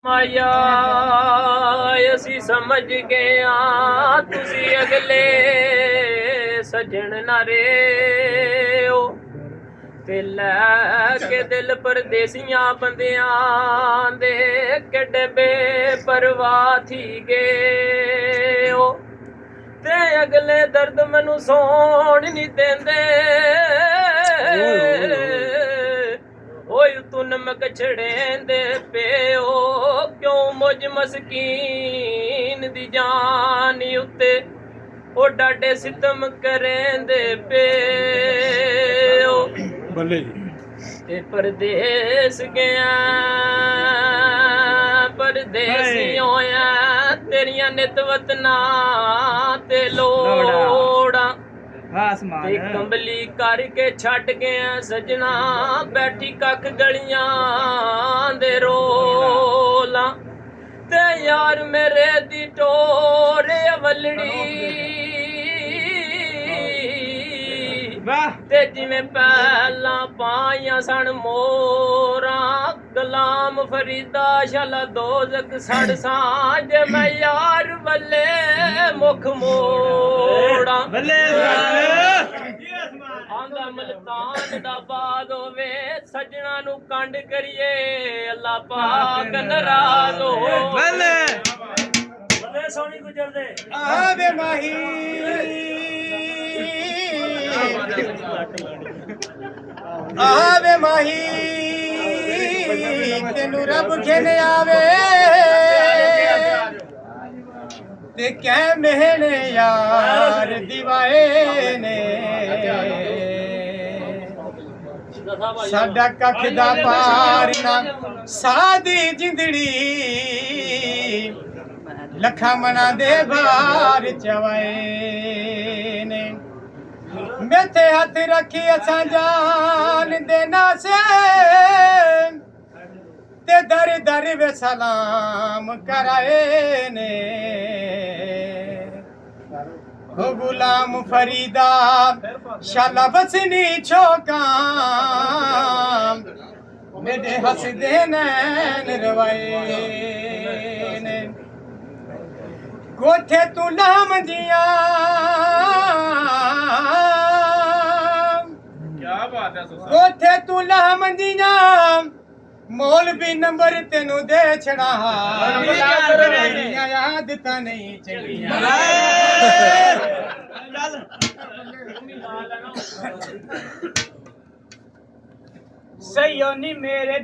ਮਾਇਆ ਅਸੀਂ ਸਮਝ ਗਏ ਆ ਤੁਸੀਂ ਅਗਲੇ ਸਜਣ ਨਾ ਰਹੋ ਤੇ ਲੈ ਕੇ ਦਿਲ ਪਰਦੇਸੀਆਂ ਬੰਦਿਆਂ ਦੇ ਕਿੱਡੇ ਬੇਪਰਵਾਹ ਥੀ ਗਏ ਓ ਤੇ ਅਗਲੇ ਦਰਦ ਮੈਨੂੰ ਸੌਣ ਨਹੀਂ ਦਿੰਦੇ ਓਏ ਤੂੰ ਨਮਕ ਛੜੇਂਦੇ ਪਿਓ ਕਿਉਂ ਮੁਝ ਮਸਕੀਨ ਦੀ ਜਾਨ ਉੱਤੇ ਉਹ ਡਾਡੇ ਸਿਤਮ ਕਰੇਂਦੇ ਪਿਓ ਬੱਲੇ ਜੀ ਤੇ ਪਰਦੇਸ ਗਿਆ ਪਰਦੇਸੀ ਹੋਇਆ ਤੇਰੀਆਂ ਨਿਤ ਵਤਨਾ ਤੇ ਲੋੜਾਂ ਤੇ ਕੰਬਲੀ ਕਰਕੇ ਛੱਡ ਗਿਆ ਸਜਣਾ ਬੈਠੀ ਕੱਖ ਗਲੀਆਂ ਦੇ ਰੋਲਾਂ ਤੇ ਯਾਰ ਮੇਰੇ ਦੀ ਟੋਰੇ ਵਲੜੀ ਤੇ ਜਿਵੇਂ ਪਹਿਲਾਂ ਪਾਈਆਂ ਸਣ ਮੋਰਾਂ ਗੁਲਾਮ ਫਰੀਦਾ ਸ਼ਾਲਾ ਦੋਜ਼ਖ ਸੜ ਸਾਂਝ ਮੈਂ ਯਾਰ ਵੱਲੇ ਮੁਖ ਮੋੜਾਂ ਬੱਲੇ ਆਂਦਾ ਮਲਤਾਨ ਦਾ ਬਾਦ ਹੋਵੇ ਸਜਣਾ ਨੂੰ ਕੰਡ ਕਰੀਏ ਅੱਲਾ ਪਾਕ ਨਾਰਾਜ਼ ਹੋਵੇ ਬੱਲੇ ਬੱਲੇ ਸੋਹਣੀ ਗੁਜਰਦੇ ਆਵੇ ਮਾਹੀ ਆਵੇ ਮਾਹੀ ਤੈਨੂੰ ਰੱਬ ਖੇਨ ਆਵੇ ਤੇ ਕਹਿ ਮਹਿਣੇ ਯਾਰ ਦਿਵਾਏ ਨੇ ਸਾਡਾ ਕੱਖ ਦਾ ਪਾਰ ਨਾ ਸਾਦੀ ਜਿੰਦੜੀ ਲੱਖਾਂ ਮਨਾਂ ਦੇ ਬਾਰ ਚਵਾਏ ਨੇ ਮੇਥੇ ਹੱਥ ਰੱਖੀ ਅਸਾਂ ਜਾਨ ਦੇ ਨਾਸੇ ਤੇ ਦਰ ਦਰ ਵੇ ਸਲਾਮ ਕਰਾਏ ਨੇ ਹੋ ਗੁਲਾਮ ਫਰੀਦਾ ਸ਼ਾਲਾ ਬਸਨੀ ਛੋਕਾਂ ਮੇਰੇ ਹੱਸਦੇ ਨੈਣ ਰਵਾਏ ਨੇ ਕੋਠੇ ਤੂੰ ਲਾਮ ਜੀਆਂ ਕੋਠੇ ਤੂੰ ਲਾਮ ਜੀਆਂ ਮੌਲਵੀ ਨੰਬਰ ਤੈਨੂੰ ਦੇ ਛੜਾ ਯਾਦ ਤਾਂ ਨਹੀਂ ਚੰਗੀਆਂ ਸਈਓ ਨੀ ਮੇਰੇ